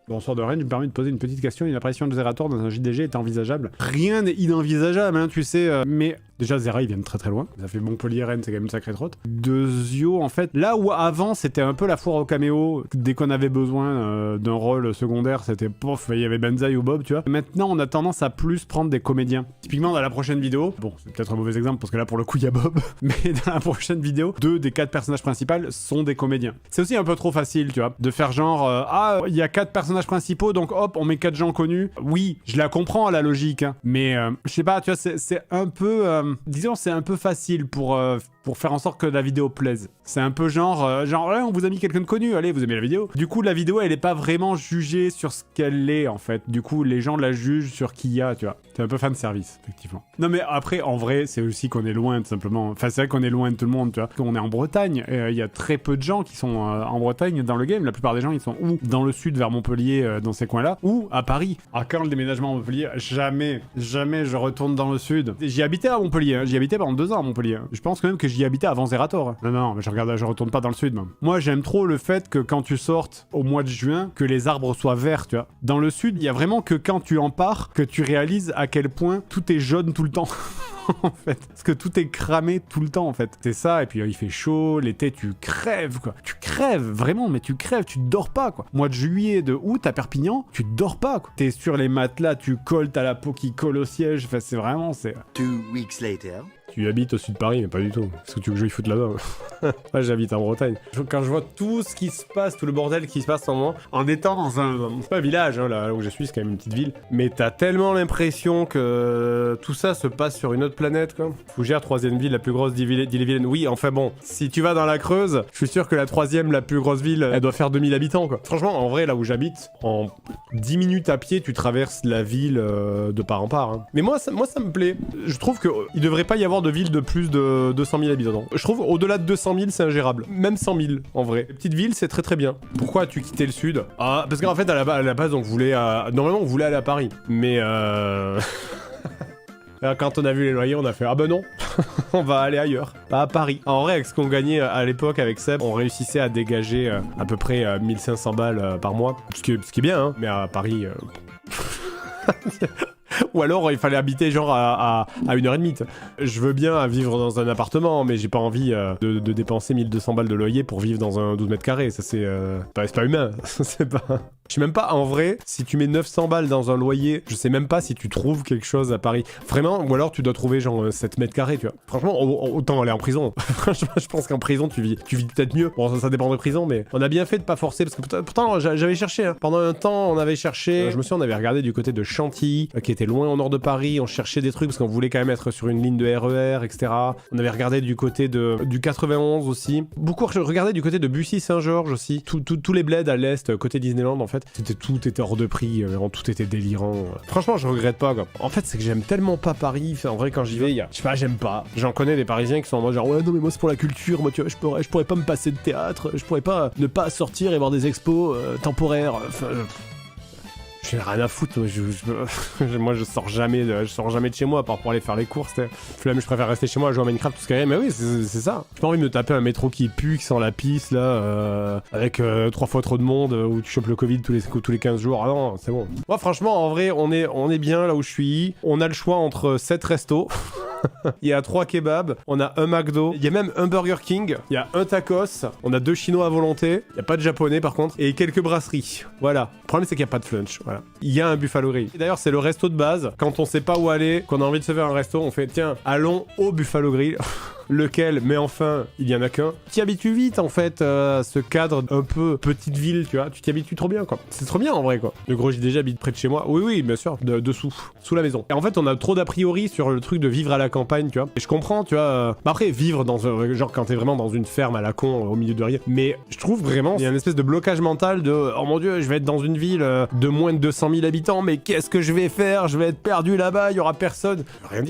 Bonsoir de Rennes, je me permets de poser une petite question. Une apparition de Zerator dans un JDG est envisageable? Rien n'est inenvisageable, hein, tu sais. Mais déjà, Zera, ils viennent très très loin. Ça fait Montpellier-Rennes, c'est quand même une sacrée trotte. De Zio, en fait, là où avant, c'était un peu la foire au caméo. Dès qu'on avait besoin d'un rôle secondaire, c'était pof, il y avait Benzaï ou Bob, tu vois. Maintenant, on a tendance à plus prendre des comédiens. Typiquement, dans la prochaine vidéo, bon, c'est peut-être un mauvais exemple parce que là, pour le coup, il y a Bob. Mais dans la prochaine vidéo, 2 des 4 personnages principaux sont des comédiens. C'est aussi un peu trop facile, tu vois, de faire genre, il y a 4 personnages principaux, donc hop, on met 4 gens connus. Oui, je la comprends, la logique, hein, mais je sais pas, tu vois, c'est un peu, disons, c'est un peu facile pour faire en sorte que la vidéo plaise. C'est un peu genre, ouais, on vous a mis quelqu'un de connu, allez, vous aimez la vidéo. Du coup, la vidéo, elle est pas vraiment jugée sur ce qu'elle est, en fait. Du coup, les gens la jugent sur qui il y a, tu vois. C'est un peu fan service, effectivement. Non, mais après, en vrai, c'est aussi qu'on est loin, tout simplement. Enfin, c'est vrai qu'on est loin de tout le monde, tu vois. On est en Bretagne, il y a très peu de gens qui sont en Bretagne dans le game. La plupart des gens, ils sont ou dans le sud, vers Montpellier, dans ces coins-là, ou à Paris. À quand le déménagement à Montpellier? Jamais je retourne dans le sud. J'y habitais à Montpellier, hein. J'y habitais pendant 2 ans à Montpellier. Je pense quand même que j'y habitais avant Zerator. Non, mais je retourne pas dans le sud, moi. Moi, j'aime trop le fait que quand tu sortes au mois de juin, que les arbres soient verts, tu vois. Dans le sud, il y a vraiment que quand tu en pars, que tu réalises à quel point tout est jaune tout le temps. En fait, parce que tout est cramé tout le temps, en fait. C'est ça, et puis il fait chaud, l'été, tu crèves, quoi. Tu crèves, vraiment, mais tu crèves, tu dors pas, quoi. Mois de juillet, de août, à Perpignan, tu dors pas, quoi. T'es sur les matelas, tu colles, t'as la peau qui colle au siège, enfin, c'est vraiment, c'est... 2 weeks later. Tu habites au sud de Paris, mais pas du tout. Est-ce que tu veux que je y foute là-bas? Moi, j'habite en Bretagne. Quand je vois tout ce qui se passe, tout le bordel qui se passe en moment, en étant dans un... C'est pas un village, hein, là où je suis, c'est quand même une petite ville. Mais t'as tellement l'impression que tout ça se passe sur une autre planète, quoi. Fougères, 3e ville la plus grosse d'Ille-et-Vilaine. Oui, enfin bon, si tu vas dans la Creuse, je suis sûr que la 3e la plus grosse ville, elle doit faire 2000 habitants, quoi. Franchement, en vrai, là où j'habite, en 10 minutes à pied, tu traverses la ville de part en part, hein. Mais moi, ça me plaît. Je trouve qu'il devrait pas y avoir de ville de plus de 200 000 habitants. Je trouve au-delà de 200 000, c'est ingérable. Même 100 000, en vrai. Les petites villes, c'est très très bien. Pourquoi as-tu quitté le sud? Ah, parce qu'en fait, à la base, on voulait... Normalement, on voulait aller à Paris. Mais quand on a vu les loyers, on a fait « Ah ben non, on va aller ailleurs, pas à Paris ». En vrai, avec ce qu'on gagnait à l'époque avec Seb, on réussissait à dégager à peu près 1500 balles par mois. Ce qui est bien, hein. Mais à Paris... Ou alors il fallait habiter genre à 1h30. Je veux bien vivre dans un appartement, mais j'ai pas envie de dépenser 1200 balles de loyer pour vivre dans un 12 mètres carrés. Ça c'est pas humain. C'est pas... Je sais même pas, en vrai, si tu mets 900 balles dans un loyer, je sais même pas si tu trouves quelque chose à Paris. Vraiment, ou alors tu dois trouver genre 7 mètres carrés, tu vois. Franchement, autant aller en prison. Franchement, je pense qu'en prison, tu vis peut-être mieux. Bon, ça dépend de prison, mais on a bien fait de pas forcer, parce que pourtant, j'avais cherché, hein. Pendant un temps, on avait cherché, je me souviens, on avait regardé du côté de Chantilly, qui était loin au nord de Paris, on cherchait des trucs, parce qu'on voulait quand même être sur une ligne de RER, etc. On avait regardé du côté du 91 aussi. Beaucoup regardé du côté de Bussy-Saint-Georges aussi. Tous les bleds à l'est, côté Disneyland, en fait. Tout était hors de prix, vraiment tout était délirant. Franchement, je regrette pas, quoi. En fait, c'est que j'aime tellement pas Paris. En vrai, quand j'y vais, je sais pas, j'aime pas. J'en connais des Parisiens qui sont en mode genre ouais, non mais moi c'est pour la culture, moi tu vois, je pourrais pas me passer de théâtre, je pourrais pas ne pas sortir et voir des expos temporaires. J'ai rien à foutre, moi je sors jamais de chez moi à part pour aller faire les courses. Flemme, je préfère rester chez moi à jouer à Minecraft tout ce qu'il y a. Mais oui, c'est ça. J'ai pas envie de me taper un métro qui pue, qui sent la pisse là, avec 3 fois trop de monde, où tu chopes le Covid tous les 15 jours. Ah non, c'est bon. Moi franchement, en vrai, on est bien là où je suis. On a le choix entre 7 restos. Il y a 3 kebabs, on a un McDo, il y a même un Burger King, il y a un tacos, on a 2 chinois à volonté, il n'y a pas de japonais par contre, et quelques brasseries. Voilà. Le problème c'est qu'il n'y a pas de flunch. Voilà. Il y a un Buffalo Grill. D'ailleurs c'est le resto de base. Quand on sait pas où aller, qu'on a envie de se faire un resto, on fait tiens, allons au Buffalo Grill. Lequel, mais enfin, il y en a qu'un. Tu t'y habitues vite, en fait, ce cadre un peu petite ville, tu vois. Tu t'y habitues trop bien, quoi. C'est trop bien, en vrai, quoi. Le gros JDG habite près de chez moi. Oui, bien sûr, dessous, sous la maison. Et en fait, on a trop d'a priori sur le truc de vivre à la campagne, tu vois. Et je comprends, tu vois. Après, vivre dans un... Genre, quand t'es vraiment dans une ferme à la con, au milieu de rien. Mais je trouve vraiment, il y a une espèce de blocage mental de oh mon dieu, je vais être dans une ville de moins de 200 000 habitants, mais qu'est-ce que je vais faire? Je vais être perdu là-bas, il y aura personne. Rien